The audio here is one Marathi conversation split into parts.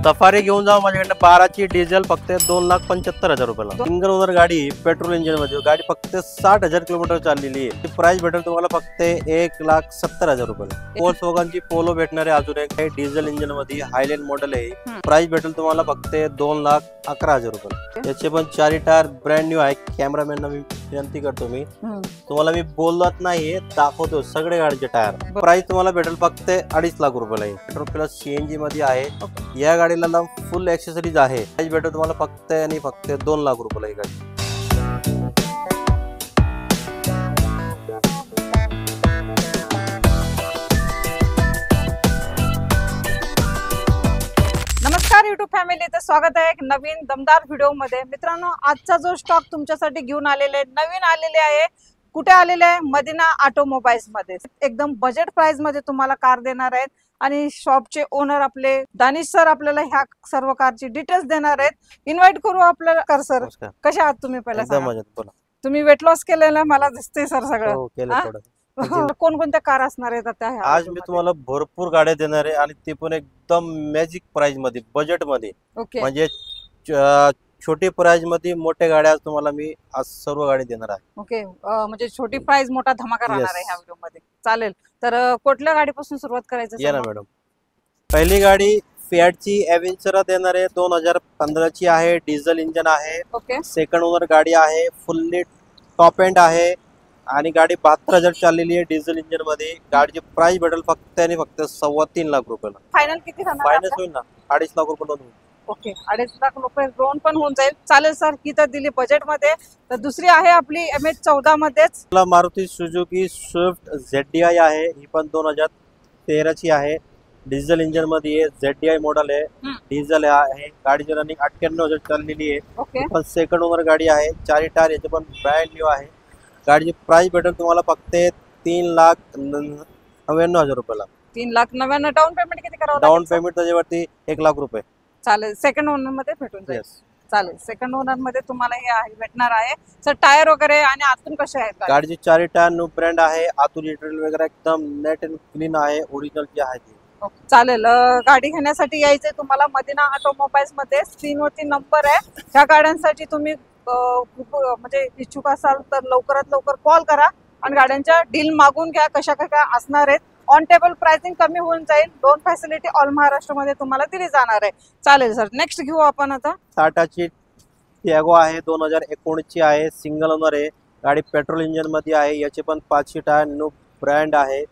सफारी घेऊन जाऊ माझ्याकडे 12 ची डिझेल फक्त 2,75,000 रुपयाला। सिंगल ओनर गाडी पेट्रोल इंजिन मध्ये गाडी फक्त 60,000 किलोमीटर चाललेली आहे। प्राइस भेटेल तुम्हाला फक्त 1,70,000 रुपयाला। Volkswagen ची पोलो भेटणार आहे अजून एक डिझेल इंजिन मध्ये हायलँड मॉडेल आहे। प्राइस भेटेल तुम्हाला फक्त 2,11,000 रुपयाला। याचे पण 4 टायर ब्रँड न्यू आहे। कॅमेरामॅनना मी विनंती करतो मी तुम्हाला मी बोलत नाहीये दाखवतो सगळे गाडीचे टायर। प्राइस तुम्हाला भेटेल फक्त 2.5 लाख रुपयाला। पेट्रोल प्लस सीएनजी मध्ये आहे। या गाडीला फुल एक्सेसरीज आहे। प्राइस भेटेल तुम्हाला फक्त आणि फक्त 2 लाख रुपयाला ही गाडी। नमस्कार YouTube फॅमिलीचं स्वागत आहे एक नवीन दमदार व्हिडिओ मध्ये। मित्रांनो, आजचा जो स्टॉक तुमच्यासाठी घेऊन आलेले नवीन आलेले आहे। कुठे आलेले आहे? मदिना ऑटोमोबाईल्स मध्ये। एकदम बजेट प्राइस मध्ये तुम्हाला कार देणार आहेत आणि शॉपचे ओनर आपले दानिश सर आपल्याला ह्या सर्व कारची डिटेल्स देणार आहेत। इन्व्हाइट करू आपल्याला कर सर। कशा आहात तुम्ही? पहिला तुम्ही वेट लॉस केलेला मला दिसते सर सगळं। कोणकोणत्या कार असणार आहेत आता? आज मी तुम्हाला भरपूर गाड्या देणार आहे आणि ते पण एकदम मॅजिक प्राइस मध्ये बजेट मध्ये। म्हणजे छोटी प्राइस मध्ये मोठ्या गाड्या तुम्हाला मी आज सर्व गाडी देणार आहे। ओके, म्हणजे छोटी प्राइस मोठा धमाका राहणार आहे ह्या व्हिडिओ मध्ये। चालेल, तर कुठल्या गाडीपासून सुरुवात करायचं? या ना मॅडम, पहिली गाडी फियाट ची एव्हेंचर देणार आहे। 2015 ची आहे, डिझेल इंजिन आहे। ओके, सेकंड ओनर गाडी आहे, फुल्ली टॉप एंड आहे आणि गाडी 72,000 चाललेली आहे डिझेल इंजिन मध्ये। गाडीची प्राइस भेटेल फक्त आणि फक्त 3.25 लाख रुपयाला। फायनल किती राहणार? फायनल होईल ना 2.5 लाख रुपये होईल। ओके, 2.5 लाख रुपये लोन पण होऊन जाईल। चालेल सर, ही तर दिली बजेट मध्ये। तर दुसरी आहे आपली MH14 मध्येच मारुती सुझुकी स्विफ्ट ZDI आहे। ही पण 2013 ची आहे, डिझेल इंजिन मध्ये आहे। ZDI मॉडेल आहे, डिझेल आहे। गाडीची रनिंग 98,000 चाललेली आहे। ओके, पण सेकंड ओनर गाडी आहे। 4 टायर याचे पण ब्रँड न्यू आहे। गाडीची प्राइस भेटेल तुम्हाला फक्त 3,99,000 रुपयाला। 3,99,000। डाऊन पेमेंट किती करावं? डाऊन पेमेंट त्याच्यावरती 1 लाख रुपये। चालेल, सेकंड ओनर मध्ये भेटून जाईल। चालेल, सेकंड ओनर मध्ये तुम्हाला हे आहे भेटणार आहे। सर, टायर वगैरे आणि आतून कसे आहेत? गाडीची 4 टायर न्यू ब्रँड आहे। आतून इंटेरियर वगैरे एकदम नेट अँड क्लीन आहे, ओरिजिनल जी आहे ती। चालेल, गाडी घेण्यासाठी यायचंय तुम्हाला मदिना ऑटोमोबाईल्स मध्ये। स्क्रीनवरती नंबर आहे। ह्या गाड्यांसाठी तुम्ही खूप म्हणजे इच्छुक असाल तर लवकरात लवकर कॉल करा आणि गाड्यांच्या डील मागून घ्या। कशा कशा असणार आहेत, ऑन टेबल प्राइसिंग कमी होऊन जाईल। लोन फॅसिलिटी ऑल महाराष्ट्र मध्ये तुम्हाला दिली जाणार आहे। चालेल सर, नेक्स्ट घेऊ आपण आता। टाटाची टियागो आहे, 2019 ची आहे, सिंगल ओनर आहे। गाडी पेट्रोल इंजिन मध्ये आहे। याचे पण 5 टायर न्यू ब्रँड आहे।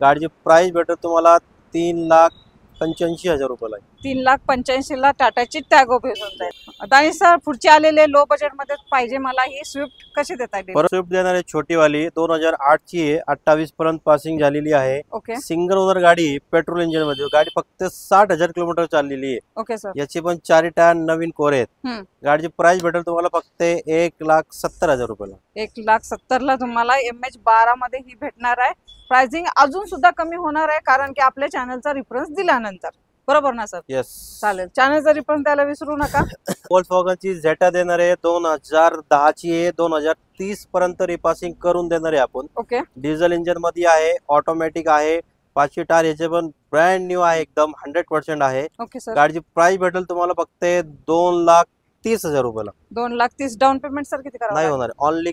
गाडीची प्राइस भेटेल तुम्हाला 3,85,000 रुपयाला। 3,85,000 ला टाटाची टॅगो भेटून जाईल। दानिश सर, पुढची आलेले लो बजेट मध्ये पाहिजे मला ही स्विफ्ट, कशी देता येईल? स्विफ्ट देणार आहे छोटी वाली, 2008 ची आहे, 28 पर्यंत पासिंग झालेली आहे। ओके, सिंगल ओनर गाडी, पेट्रोल इंजिन मध्ये। गाडी फक्त 60,000 किलोमीटर चाललेली आहे। ओके सर, याचे पण 4 टायर नवीन कोरे आहेत। गाडीची प्राइस भेटेल तुम्हाला फक्त 1,70,000 रुपयाला। 1,70,000 ला तुम्हाला MH12 मध्ये ही भेटणार आहे। प्राइसिंग अजून सुद्धा कमी होणार आहे कारण की आपल्या चॅनलचा रेफरन्स दिल्यानंतर, बरोबर ना सर? येस, चालेल, चॅनलचा रेफरन्स द्यायला विसरू नका। Volkswagen ची Zeta देणार आहे, 2010 ची आहे, 2030 पर्यंत रिपासिंग करून देणार आहे आपण। ओके, डिझेल इंजिन मध्ये आहे, ऑटोमॅटिक आहे, 5 टायर याचे पण ब्रँड न्यू आहे, एकदम 100% आहे। ओके सर, गाडीची प्राइस भेटेल तुम्हाला फक्त 2,30,000 रुपयाला। 2,30,000। डाऊन पेमेंट सर किती करावं? नाही होणार, ऑनली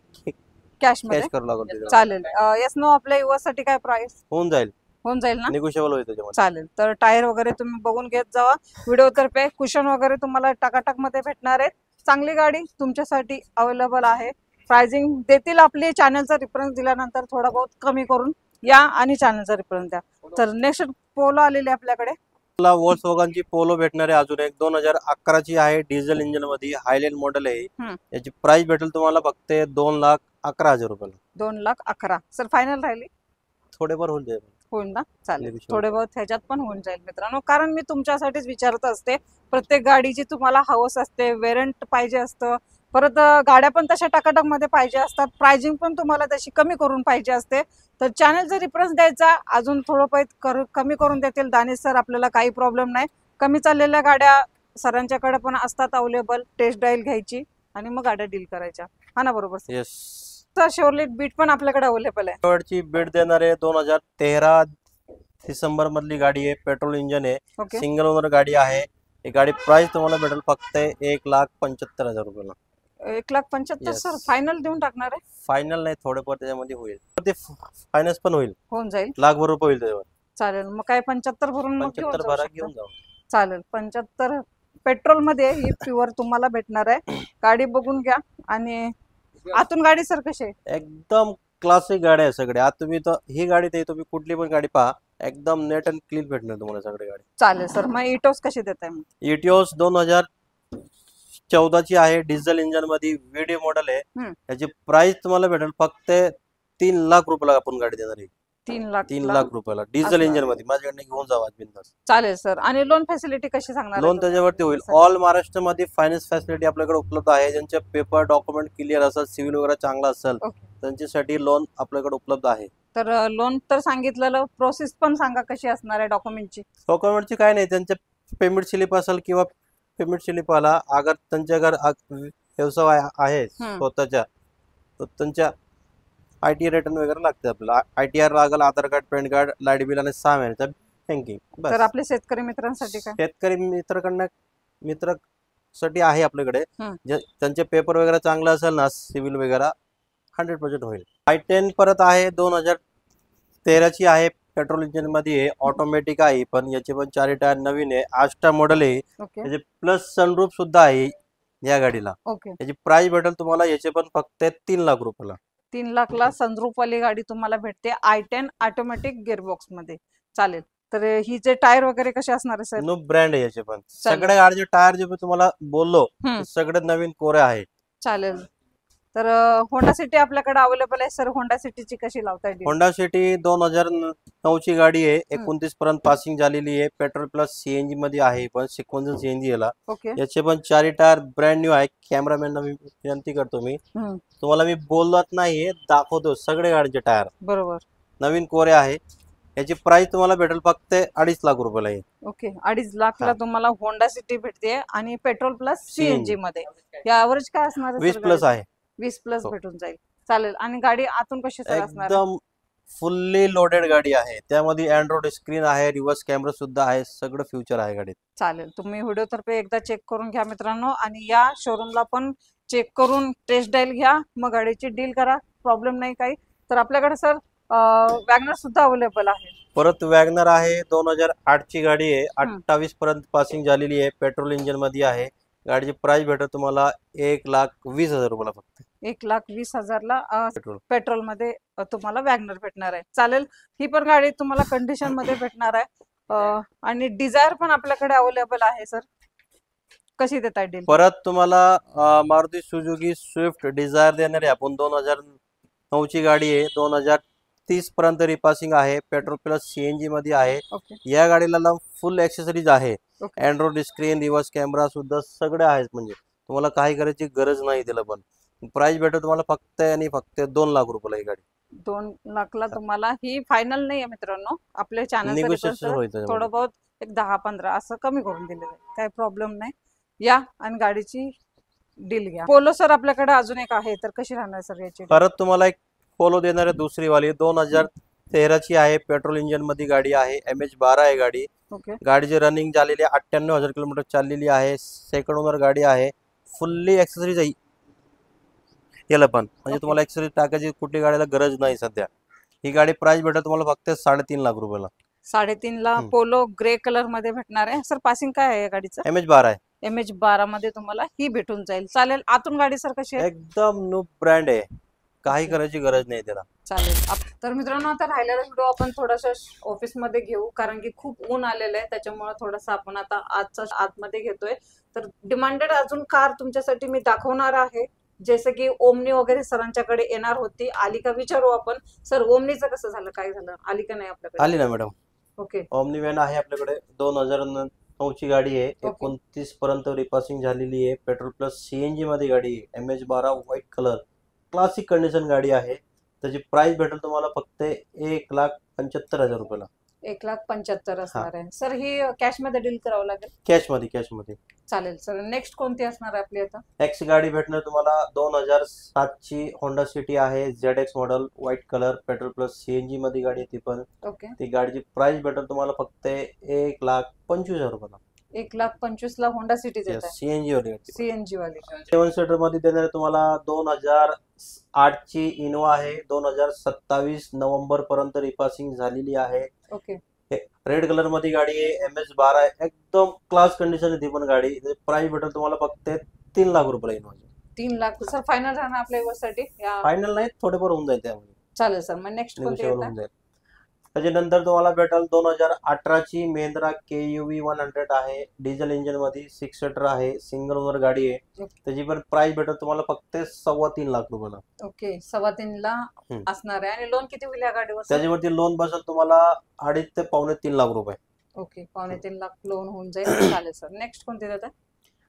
कॅश मध्ये करावं लागेल। चालेल, येस नो आपल्या युवासाठी काय प्राइस होऊन जाईल ना? निगोशिएबल होईल त्याच्यामध्ये। चालेल, तर टायर वगैरे तुम्ही बघून घेत जावा व्हिडिओ तर्फे। कुशन वगैरे तुम्हाला टाकाटाक मध्ये भेटणार आहे। चांगली गाडी तुमच्यासाठी अवेलेबल आहे। प्राइसिंग देतील आपली चॅनलचा रेफरन्स दिल्यानंतर थोडा बहुत कमी करून या आणि चॅनलचा रेफरन्स द्या। तर नेक्स्ट पोलो आलेली आपल्याकडे। Volkswagen ची पोलो भेटणार आहे अजून एक, 2011 ची आहे, डिझेल इंजिन मध्ये हायलँड मॉडेल आहे। याची प्राइस भेटेल तुम्हाला फक्त 2,11,000 रुपयाला। 2,11,000 सर, फायनल राहिली? थोडेफार होऊन जाईल, होईल ना? चालेल, थोडे बहुत ह्याच्यात पण होऊन जाईल मित्रांनो, कारण मी तुमच्यासाठीच विचारत असते। प्रत्येक गाडीची तुम्हाला हवस असते, वेरियंट पाहिजे असतं, परत गाड्या पण तशा टाकाटक मध्ये पाहिजे असतात, प्राइसिंग पण तुम्हाला तशी कमी करून पाहिजे असते। तर चॅनलचा रेफरन्स द्यायचा, अजून थोडं पैसे कमी करून देतील दानिश सर, आपल्याला काही प्रॉब्लेम नाही। कमी चाललेल्या गाड्या सरांच्याकडे पण असतात अवेलेबल, टेस्ट ड्राईव्ह घ्यायची आणि मग गाड्या डील करायच्या, हा ना? बरोबर सर? येस, शेवरलेट बीट पण आपल्याकडे अवेलेबल आहे। शेवटची बीट देणार आहे, 2013 डिसेंबर मधली गाडी आहे, पेट्रोल इंजिन आहे, सिंगल ओनर गाडी आहे। ही गाडी प्राइस तुम्हाला भेटेल फक्त 1,75,000 रुपयाला. 1,75,000 Yes. सर फायनल देऊन टाकणार आहे? फायनल नाही, थोडेफार त्याच्यामध्ये होईल. ते फायनान्स पण होईल, होऊन जाईल. लाखभर रुपये होईल त्याच्यावर. चालेल, मग काय 75 भरून मग घेऊन 75 जाऊ भरा, शकता. घेऊन जाऊ. चालेल, 75 पेट्रोल मध्ये ही प्युअर तुम्हाला भेटणार आहे. गाडी बघून घ्या. आणि आतून गाडी सर कशी आहे? एकदम क्लासिक गाड्या आहे सगळ्या. आता तुम्ही तर ही गाडी ते तुम्ही कुठली पण गाडी पहा, एकदम नेट अँड क्लीन भेटणार तुम्हाला सगळी गाडी. चालेल सर, मग इटोस कशी देताय मग? इटिओस 2014 ची आहे, डिझेल इंजन मध्ये व्हीडीओ मॉडेल आहे. त्याची प्राइस तुम्हाला भेटेल फक्त 3 लाख रुपयाला आपण गाडी देणार आहे. 3 लाख रुपयाला डिझेल इंजन मध्ये माझ्याकडे घेऊन जावा बिनधास्त. चालेल सर. आणि लोन फॅसिलिटी कशी सांगणार? लोन त्याच्यावरती होईल. ऑल महाराष्ट्र मध्ये फायनान्स फॅसिलिटी आपल्याकडे उपलब्ध आहे. ज्यांचे पेपर डॉक्युमेंट क्लिअर असतात, सिव्हिल वगैरे चांगला असेल, त्यांच्यासाठी लोन आपल्याकडे उपलब्ध आहे. तर लोन तर सांगितलेलं, प्रोसेस पण सांगा कशी असणार आहे डॉक्युमेंटची? डॉक्युमेंटची काय नाही, त्यांचे पेमेंट स्लिप असेल किंवा पेमेंट स्लिप आला, अगर त्यांच्या घर व्यवसाय आहे स्वतःच्या, तर त्यांच्या ITR रिटर्न वगैरे लागते आपल्याला. ITR लागेल, Aadhaar card, PAN card, light bill आणि 6 महिन्याचा बँकिंग. तर आपल्या शेतकरी मित्रांसाठी काय? शेतकरी मित्रासाठी आहे आपल्याकडे, त्यांचे पेपर वगैरे चांगलं असेल ना, सिव्हिल वगैरे 100% होईल. I10 परत आहे, 2013 ची आहे, पेट्रोल इंजिन मध्ये आहे, ऑटोमॅटिक आहे, पण याचे पण 4 टायर नवीन आहे, आस्टा मॉडेल आहे. त्याचे प्लस सनरूफ सुद्धा आहे या गाडीला. याची प्राइस भेटेल तुम्हाला याचे पण फक्त 3 लाख रुपयाला. 3 लाखला सनरूफ वाली गाडी तुम्हाला भेटते I10 ऑटोमॅटिक गिअरबॉक्स मध्ये. चालेल. तर ही जे टायर वगैरे कसे असणार आहे सर? नो ब्रँड आहे याचे पण. सगळ्या गाडीचे टायर जे मी तुम्हाला बोललो सगळे नवीन कोरे आहे. चालेल. तर होंडा सिटी आपल्याकडे अवेलेबल आहे सर. होंडा सिटीची कशी लावताय? होंडा सिटी 2009 ची गाडी आहे, 29 पर्यंत पासिंग झालेली आहे, पेट्रोल प्लस CNG मध्ये आहे, पण सिक्वेन्शियल CNG याला. याचे पण 4 टायर ब्रँड न्यू आहे. कॅमेरामॅनला मी विनंती करतो, मी तुम्हाला मी बोलत नाहीये, दाखवतो सगळे गाडीचे टायर बरोबर नवीन कोरे आहे. याची प्राइस तुम्हाला भेटेल फक्त 2.5 लाख रुपयाला आहे. 2.5 लाखला तुम्हाला होंडा सिटी भेटते आणि पेट्रोल प्लस CNG मध्ये. या ॲव्हरेज काय असणार आहे? 20 प्लस आहे. 20 प्लस भेटून जाईल. चालेल. आणि गाडी आतून कशी असणार? एकदम फुल्ली लोडेड गाडी आहे. त्यामध्ये अँड्रॉइड स्क्रीन आहे, रिव्हर्स कॅमेरा सुद्धा आहे, सगळं फ्युचर आहे गाडीत. चालेल. तुम्ही व्हिडिओ तर्फे एकदा चेक करून घ्या मित्रांनो, आणि या शोरूमला पण चेक करून टेस्ट ड्राईव्ह घ्या, मग गाडीची डील करा. प्रॉब्लेम नाही काही. तर आपल्याकडे सर वॅगनर सुद्धा अवेलेबल आहे. परत वॅगनर आहे, 2008 ची गाडी आहे, 28 पर्यंत पासिंग झालेली आहे, पेट्रोल इंजिन मध्ये आहे. गाडीची प्राइस भेटेल तुम्हाला 1,20,000 रुपयाला फक्त. 1,20,000 ला पेट्रोल मध्ये तुम्हाला वॅगनर भेटणार आहे. चालेल. ही पण गाडी तुम्हाला कंडिशन मध्ये भेटणार आहे. आणि डिझायर पण आपल्याकडे अवेलेबल आहे सर. कशी देताय डील? परत तुम्हाला मारुती सुझुकी स्विफ्ट डिझायर देणार आहे आपण. 2009 ची गाडी आहे, 2030 पर्यंत रिपासिंग आहे, पेट्रोल प्लस CNG मध्ये आहे. या गाडीला फुल ऍक्सेसरीज आहे, अँड्रॉइड स्क्रीन, रिव्हर्स कॅमेरा सुद्धा सगळे आहेत. म्हणजे तुम्हाला काही करायची गरज नाही त्याला. पण प्राइस भेटेल तुम्हाला फक्त आणि फक्त 2 लाख रुपयाला ही गाडी. 2 लाखला तुम्हाला. ही फायनल नाही आहे मित्रांनो, आपल्या चॅनल थोडं बहुत एक 10-15 असं कमी करून दिलेलं आहे, काही प्रॉब्लेम नाही. या आणि गाडीची डील घ्या. पोलो सर आपल्याकडे अजून एक आहे, तर कशी राहणार सर याची? परत तुम्हाला एक पोलो देणार आहे, दुसरी वाली 2013 ची आहे, पेट्रोल इंजिन मध्ये गाडी आहे, MH12 आहे गाडी. गाडीची रनिंग झालेली 98,000 किलोमीटर चाललेली आहे, सेकंड ओनर गाडी आहे, फुल्ली ऍक्सेसरीज आहे याला पण. म्हणजे तुम्हाला ऍक्सेसरीज टाकायची कुठली गाडीला गरज नाही सध्या. ही गाडी प्राइस भेटेल तुम्हाला फक्त 3.5 लाख रुपयाला. 3.5 ला पोलो ग्रे कलर मध्ये भेटणार आहे. सर पासिंग काय आहे या गाडीचं? MH12 आहे. MH12 मध्ये तुम्हाला ही भेटून जाईल. चालेल. आतून गाडी सर कशी आहे? एकदम न्यू ब्रँड आहे, काही करायची गरज नाही त्याला. चालेल. तर मित्रांनो, आता राहिलेला व्हिडिओ आपण थोडासा ऑफिस मध्ये घेऊ, कारण की खूप ऊन आलेलं आहे, त्याच्यामुळे थोडासा आपण आता आजचा आतमध्ये घेतोय. तर डिमांडेड अजून कार तुमच्यासाठी मी दाखवणार आहे, जसं की ओमनी वगैरे सरांच्याकडे येणार होती. आली का विचारू आपण. सर ओमनीचं कसं झालं, काय झालं? आली का नाही आपल्याकडे? आली ना मॅडम. ओमनी व्हॅन आहे आपल्याकडे, 2009 ची गाडी आहे, 29 पर्यंत रिपासिंग झालेली आहे, पेट्रोल प्लस CNG मध्ये गाडी आहे, MH12 white colour, classic condition गाडी आहे. त्याची प्राइस भेटेल तुम्हाला फक्त 1,75,000 रुपयाला. 1,75,000 असणार आहे. सर ही कॅश मध्ये डील करावं लागेल? कॅश मध्ये. चालेल सर. नेक्स्ट कोणती असणार आहे आपली आता? नेक्स्ट गाडी भेटणार तुम्हाला 2007 ची होंडा सिटी आहे, ZX model, white colour, petrol plus CNG मध्ये गाडी आहे ती पण. ती गाडीची प्राइस भेटेल तुम्हाला फक्त 1,25,000 रुपयाला. 1,25,000 होंडा सिटी देत आहे, सीएनजी वाली गाडी. सीएनजी वाली. 7 सीटर मध्ये देणार आहे तुम्हाला 2008 ची इनोवा आहे. 2027 नोव्हेंबर पर्यंत रिपासिंग झालेली आहे. ओके, रेड कलर मध्ये गाडी आहे. MS12 आहे. एकदम क्लास कंडिशन आहे ती पण गाडी. प्राइस भेटेल तुम्हाला फक्त 3 लाख रुपये इनोवा. 3 लाख सर फायनल राहणार आपल्या व्यवस्थेसाठी. फायनल नाही, थोडेफार होऊन जाईल त्यामध्ये. चालेल सर. मग नेक्स्ट कोणती नेगोशिएबल होऊन जाईल. त्याच्यानंतर तुम्हाला भेटेल 2018 ची महिंद्रा KUV 100 आहे. डिझेल इंजिन मध्ये 6 सीटर आहे. सिंगल ओनर गाडी आहे. त्याची पण प्राइस भेटेल तुम्हाला फक्त 3.25 लाख रुपयाला. ओके, 3.25 ला असणार आहे. आणि लोन किती होईल या गाडीवर? त्याच्यावरती लोन बसेल तुम्हाला 2.5 ते 3.25 लाख रुपये. ओके, 2.25 लाख लोन होऊन जाईल. चालेल सर. नेक्स्ट कोणती देत आहे?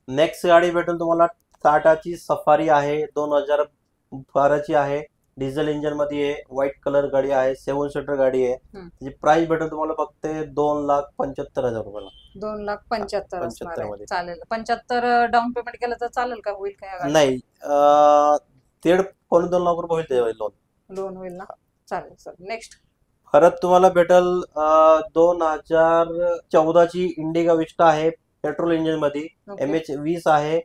नेक्स्ट गाडी भेटेल तुम्हाला टाटाची सफारी आहे. 2012 ची आहे. डिझेल इंजिन मध्ये आहे. व्हाईट कलर गाडी आहे. 7 सीटर गाडी आहे. त्याची प्राइस भेटेल तुम्हाला फक्त 2,75,000 रुपयाला. 2,75,000 असणार आहे. मध्ये. चालेल. 75 डाऊन पेमेंट केलं तर चालेल का? होईल का? नाही, 1.5-2 लाख रुपये होईल त्यावेळी लोन होईल ना? चालेल सर. नेक्स्ट परत तुम्हाला भेटेल 2014 ची इंडिगा विस्टा आहे. पेट्रोल इंजिन मध्ये. MH20 आहे.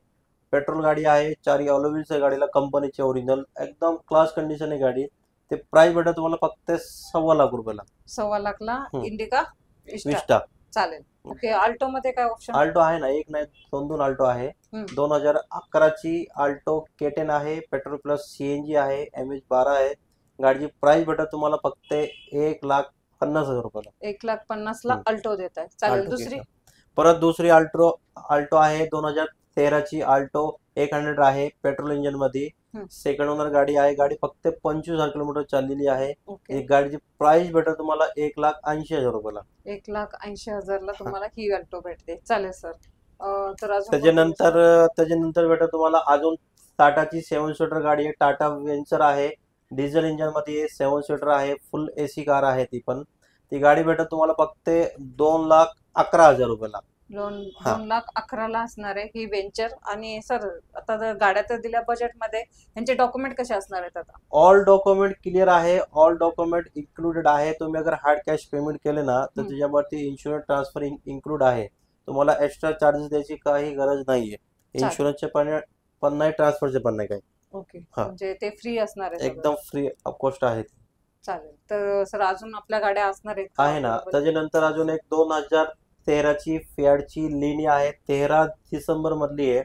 पेट्रोल गाडी आहे. 4 अलॉय व्हील्स आहे गाडीला, कंपनीचे ओरिजिनल. एकदम क्लास कंडिशन आहे गाडी. ते प्राइस भेटेल तुम्हाला फक्त 1.25 लाख रुपयाला. 1.25 लाखला इंडिका विस्टा. चालेल. ओके, आल्टो मध्ये काय ऑप्शन? आल्टो आहे ना, एक नाही 2 आल्टो आहे. 2011 ची आल्टो K10 आहे. पेट्रोल प्लस CNG आहे. MH12 आहे. गाडीची प्राइस भेटेल तुम्हाला फक्त 1,50,000 रुपयाला. 1,50,000 ला आल्टो देत आहे. चालेल. दुसरी परत दुसरी आल्टो आहे. 2013 ची आल्टो 100 आहे. पेट्रोल इंजिन मध्ये. सेकंड ओनर गाडी आहे. गाडी फक्त 25,000 किलोमीटर चाललेली आहे. गाडीची प्राइस भेटेल तुम्हाला 1,80,000 रुपयाला. 1,80,000 ला तुम्हाला ही आल्टो भेटते. चालेल सर. तर अजून त्याच्यानंतर भेटेल तुम्हाला अजून टाटाची 7 सीटर गाडी आहे. टाटा वेंचर आहे. डिझेल इंजिन मध्ये 7 सीटर आहे. फुल AC कार आहे ती पण. ती गाडी भेटेल तुम्हाला फक्त 2,11,000 रुपयाला. लोन 2,11,000 ला असणार आहे ही वेंचर. आणि सर आता जर गाड्या तर दिल्या बजेट मध्ये, यांचे डॉक्युमेंट कसे असणार आहेत? आता ऑल डॉक्युमेंट क्लिअर आहे. ऑल डॉक्युमेंट इन्क्लुडेड आहे. तुम्ही अगर हार्ड कॅश पेमेंट केले ना तर त्याच्यावरती इन्शुरन्स ट्रान्सफर इन्क्लूड आहे. तुम्हाला एक्स्ट्रा चार्जेस द्यायची काही गरज नाहीये. इन्शुरन्सचे पण नाही, ट्रान्सफरचे पण नाही काही. ओके, म्हणजे ते फ्री असणार आहे? एकदम फ्री ऑफ कॉस्ट आहे. चालेल. तर सर अजून आपल्या गाड्या असणार आहेत आहे ना. त्याच्यानंतर अजून एक 2013 ची फियाटची लिनी आहे. 13 डिसेंबर मधली आहे.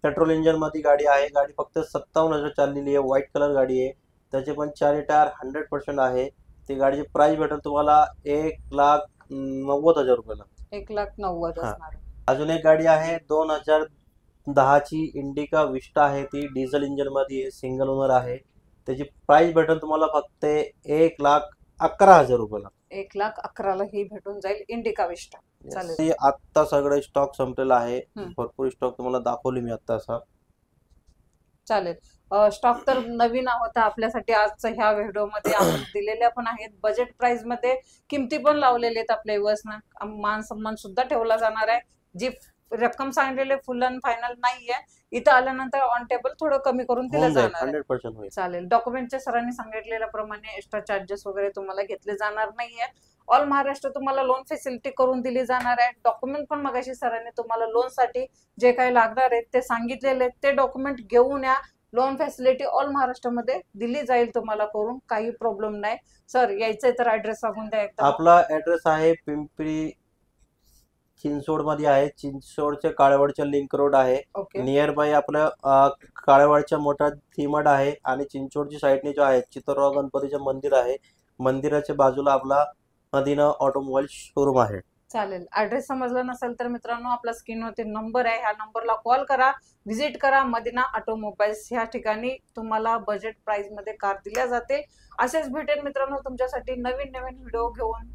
पेट्रोल इंजिन मध्ये गाडी आहे. गाडी फक्त 57,000 चाललेली आहे. व्हाईट कलर गाडी आहे. त्याचे पण 4 टायर 100% आहे. ती गाडीची प्राइस भेटेल तुम्हाला 1,90,000 रुपयाला. 1,90,000 असणार. अजून एक गाडी आहे 2010 ची इंडिका विस्टा आहे. ती डिझेल इंजिन मध्ये आहे. सिंगल ओनर आहे. त्याची प्राइस भेटेल तुम्हाला फक्त 1,11,000 रुपयाला. 1,11,000 ला ही भेटून जाईल इंडिका विस्टा. चालेल. आता सगळं स्टॉक संपलेला आहे. भरपूर स्टॉक तुम्हाला दाखवली मी आता असा. चालेल. स्टॉक तर नवीन होता आपल्यासाठी आजच्या ह्या व्हिडिओ मध्ये आपण दिलेल्या पण आहेत. बजेट प्राइस मध्ये किमती पण लावलेले आहेत. आपल्या व्यवस्था मान सन्मान सुद्धा ठेवला जाणार आहे. जी रक्कम सांगितलेली फुल अँड फायनल नाहीये. इथं आल्यानंतर ऑन टेबल थोडं कमी करून दिलं जाणार आहे. 100% होईल. चालेल. डॉक्युमेंटच्या सरांनी सांगितलेल्याप्रमाणे एक्स्ट्रा चार्जेस वगैरे तुम्हाला घेतले जाणार नाहीये. ऑल महाराष्ट्र तुम्हाला लोन फॅसिलिटी करून दिली जाणार आहे. डॉक्युमेंट पण मगाशी सरांनी तुम्हाला लोन साठी जे काही लागणार आहेत ते सांगितलेले ते डॉक्युमेंट घेऊन या. लोन फॅसिलिटी ऑल महाराष्ट्रामध्ये दिली जाईल तुम्हाला करून. काही प्रॉब्लेम नाही. सर यायचंय तर ऍड्रेस सांगून द्या एकदा. आपला ऍड्रेस आहे पिंपरी चिंचवड मध्ये आहे. चिंचवडच्या काळेवाडच्या लिंक रोड आहे. नियर बाय आपल्या काळेवाडच्या मोठा थीमड आहे. आणि चिंचवडची साईडने जो आहे चित्तरराव गणपतीचे मंदिर आहे. मंदिराच्या बाजूला आपला मदिना ऑटोमोबाईल शोरूम आहे. चालेल. ऍड्रेस समजला नसेल तर मित्रांनो आपला स्क्रीनवरती नंबर आहे. ह्या नंबरला कॉल करा. व्हिजिट करा. मदिना ऑटोमोबाईल्स ह्या ठिकाणी तुम्हाला बजेट प्राइस मध्ये कार दिल्या जाते. असेच भेटेल मित्रांनो तुमच्यासाठी नवीन नवीन व्हिडिओ घेऊन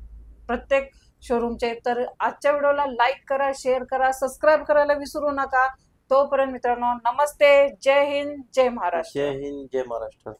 प्रत्येक शोरूमचे. तर आजच्या व्हिडिओला लाईक करा, शेअर करा, सबस्क्राईब करायला विसरू नका. तोपर्यंत मित्रांनो नमस्ते. जय हिंद, जय महाराष्ट्र. जय हिंद, जय महाराष्ट्र.